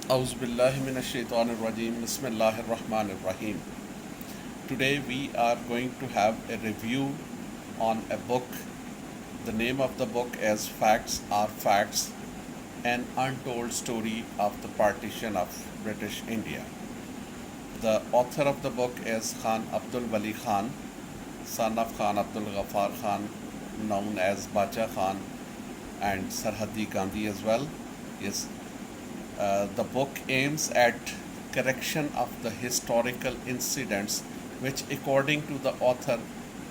Auzu billahi minash shaitanir rajim. Bismillahir rahmanir rahim. Today we are going to have a review on a book. The name of the book is Facts Are Facts, an untold story of the partition of British India. The author of the book is Khan Abdul Wali Khan, son of Khan Abdul Ghaffar Khan, known as Bacha Khan and Sarhadi Gandhi as well. Yes, the book aims at correction of the historical incidents which, according to the author,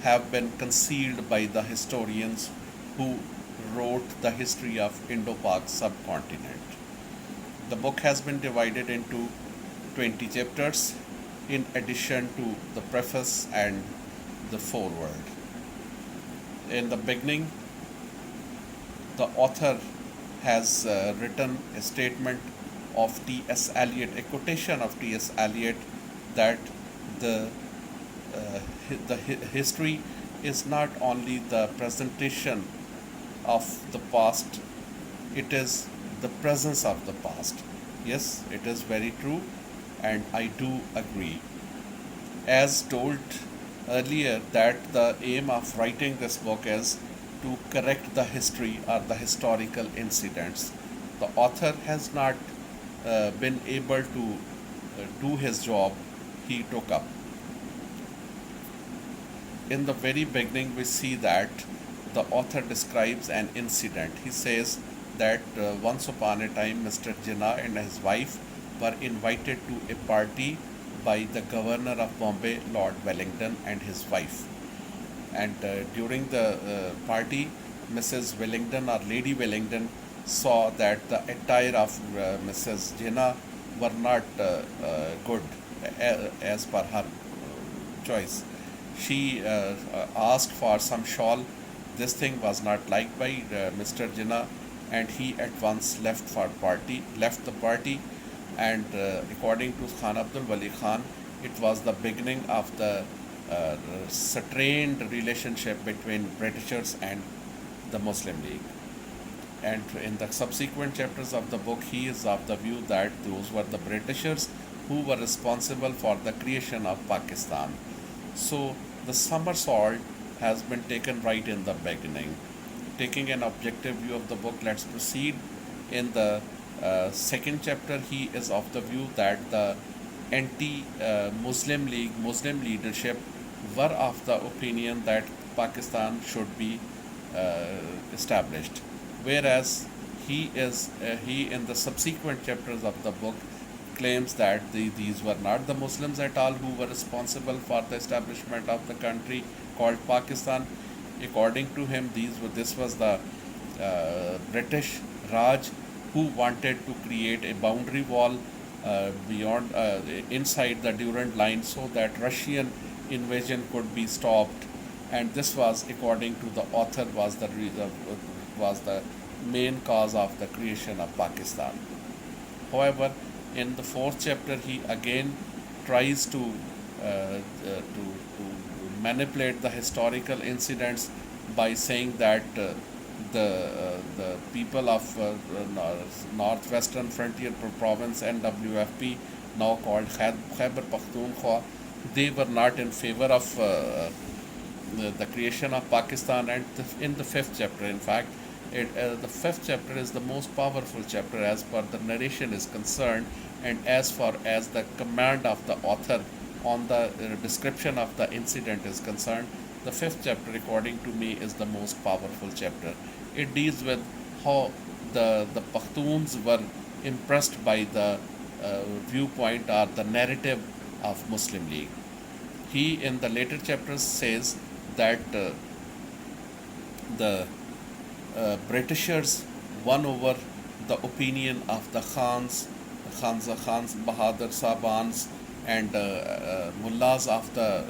have been concealed by the historians who wrote the history of Indo-Pak subcontinent. The book has been divided into 20 chapters in addition to the preface and the foreword. In the beginning, the author has written a statement of T.S. Eliot, a quotation of T.S. Eliot, that the history is not only the presentation of the past, it is the presence of the past. Yes, it is very true, and I do agree. As told earlier, that the aim of writing this book is to correct the history or the historical incidents. The author has not been able to do his job he took up. In the very beginning, we see that the author describes an incident. He says that once upon a time, Mr. Jinnah and his wife were invited to a party by the governor of Bombay, Lord Wellington, and his wife. And during the party, Mrs. Wellington or Lady Wellington saw that the attire of Mrs. Jinnah were not good as per her choice. She asked for some shawl. This thing was not liked by Mr. Jinnah, and he at once left the party. And according to Khan Abdul Wali Khan, it was the beginning of the strained relationship between Britishers and the Muslim League. And in the subsequent chapters of the book, he is of the view that those were the Britishers who were responsible for the creation of Pakistan. So the somersault has been taken right in the beginning. Taking an objective view of the book, let's proceed. In the second chapter, he is of the view that the anti-Muslim League, Muslim leadership were of the opinion that Pakistan should be established, whereas he in the subsequent chapters of the book claims that these were not the Muslims at all who were responsible for the establishment of the country called Pakistan. According to him, this was the British Raj who wanted to create a boundary wall beyond inside the Durand line so that Russian invasion could be stopped, and this was, according to the author, was the main cause of the creation of Pakistan. However, in the fourth chapter, he again tries to manipulate the historical incidents by saying that the people of northwestern frontier province NWFP, now called Khyber Pakhtunkhwa, they were not in favor of the creation of Pakistan. And in the fifth chapter, in fact, the fifth chapter is the most powerful chapter as per the narration is concerned, and as far as the command of the author on the description of the incident is concerned. The fifth chapter, according to me, is the most powerful chapter. It deals with how the Pakhtuns were impressed by the viewpoint or the narrative of Muslim League. He, in the later chapters, says that the Britishers won over the opinion of the Khans, Bahadur Sabans, and mullahs of the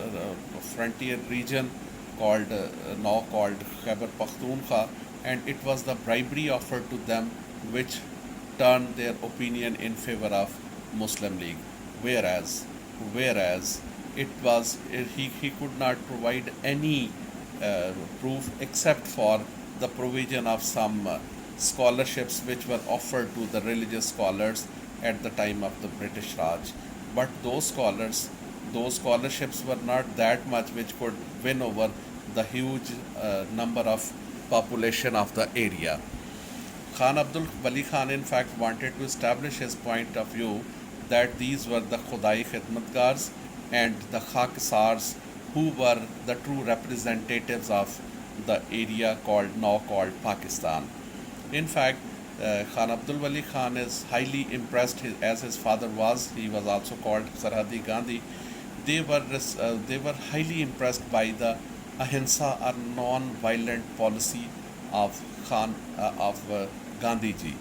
frontier region now called Khyber Pakhtunkhwa, and it was the bribery offered to them which turned their opinion in favor of Muslim League. Whereas he could not provide any proof except for the provision of some scholarships which were offered to the religious scholars at the time of the British Raj. But those scholarships were not that much which could win over the huge number of population of the area. Khan Abdul Wali Khan, in fact, wanted to establish his point of view that these were the Khudai Khidmatgars and the Khakisars who were the true representatives of the area now called Pakistan. In fact, Khan Abdul Wali Khan is highly impressed, as his father was. He was also called Sarhadi Gandhi. They were highly impressed by the ahimsa or non-violent policy of Gandhi ji,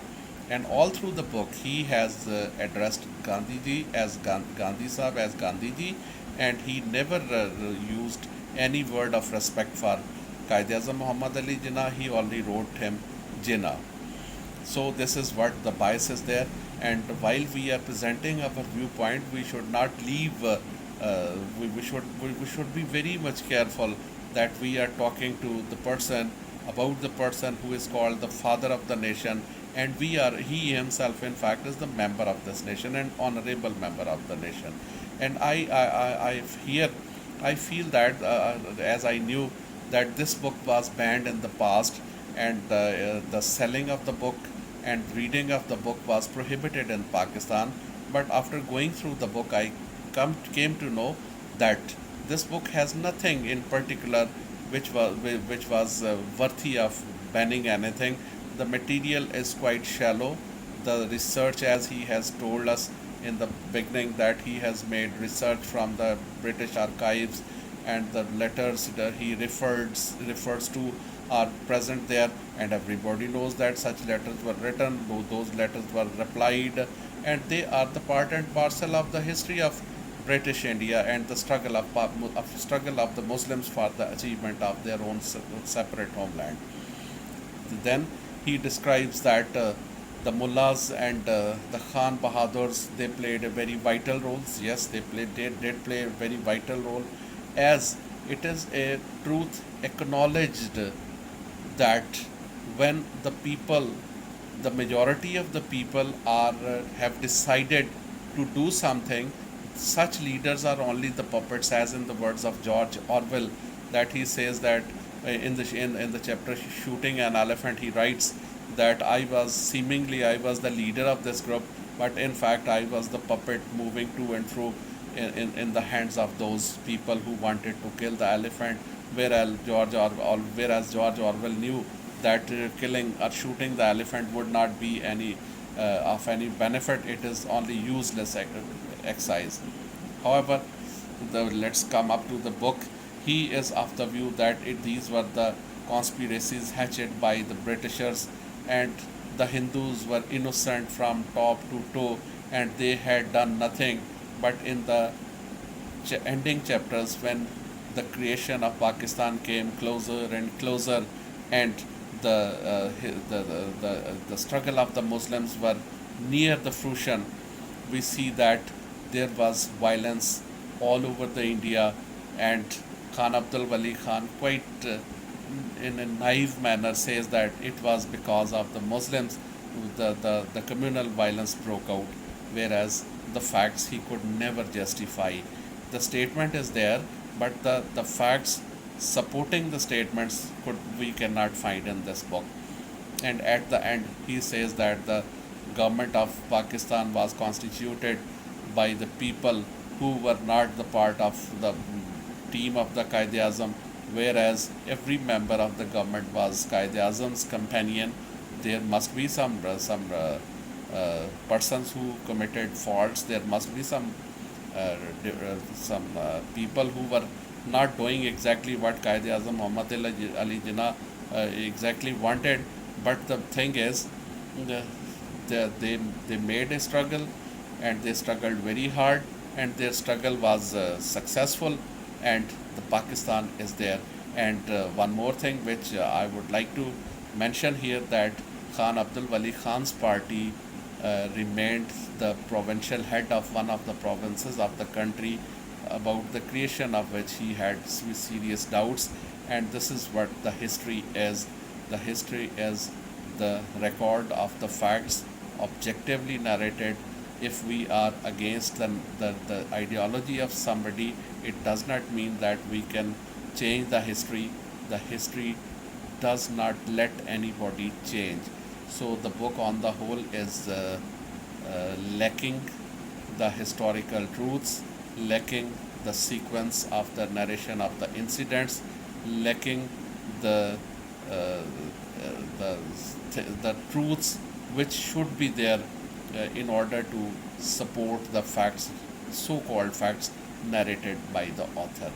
and all through the book he has addressed Gandhi ji as Gandhi Sahib, as Gandhi ji, and he never used any word of respect for Qaid-e-Azam Muhammad Ali Jinnah. He only wrote him Jinnah. So this is what the bias is there, and while we are presenting our viewpoint, we should not leave. We should be very much careful that we are talking to the person about the person who is called the father of the nation, and he himself in fact is the member of this nation and honorable member of the nation. And I feel that as I knew that this book was banned in the past, and the selling of the book and reading of the book was prohibited in Pakistan. But after going through the book, I came to know that this book has nothing in particular which was worthy of banning anything. The material is quite shallow. The research, as he has told us in the beginning, that he has made research from the British archives, and the letters that he refers to are present there, and everybody knows that such letters were written, those letters were replied, and they are the part and parcel of the history of British India and the struggle of the Muslims for the achievement of their own separate homeland. Then he describes that the mullahs and the Khan Bahadurs, they played a very vital role. Yes, they did play a very vital role, as it is a truth acknowledged that when the majority of the people have decided to do something, such leaders are only the puppets, as in the words of George Orwell, that he says that in the chapter Shooting an Elephant, he writes that I was the leader of this group, but in fact I was the puppet moving to and fro in the hands of those people who wanted to kill the elephant, whereas George Orwell knew that killing or shooting the elephant would not be of any benefit. It is only useless exercise. However, let's come up to the book. He is of the view that these were the conspiracies hatched by the Britishers, and the Hindus were innocent from top to toe, and they had done nothing. But in the ending chapters, when the creation of Pakistan came closer and closer, and the struggle of the Muslims were near the fruition, we see that there was violence all over the India, and Khan Abdul Wali Khan, quite in a naive manner, says that it was because of the Muslims the communal violence broke out, whereas the facts he could never justify. The statement is there, but the facts supporting the statements we cannot find in this book. And at the end, he says that the government of Pakistan was constituted by the people who were not the part of the team of the Qaid-e-Azam, whereas every member of the government was Qaid-e-Azam's companion. There must be some persons who committed faults. There must be some people who were not doing exactly what Qaid-e-Azam Muhammad Ali Jinnah exactly wanted. But the thing is, they made a struggle, and they struggled very hard, and their struggle was successful, and the Pakistan is there. And one more thing which I would like to mention here, that Khan Abdul Wali Khan's party remained the provincial head of one of the provinces of the country, about the creation of which he had serious doubts. And this is what the history is. The history is the record of the facts objectively narrated if we are against the ideology of somebody, it does not mean that we can change the history. The history does not let anybody change. So the book on the whole is lacking the historical truths, lacking the sequence of the narration of the incidents, lacking the uh, the the truths which should be there in order to support the facts, so-called facts narrated by the author.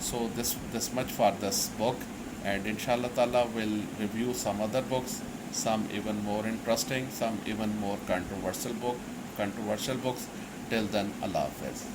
So this much for this book, and inshallah ta'ala will review some other books, some even more interesting, some even more controversial books. Till then, Allah Hafiz.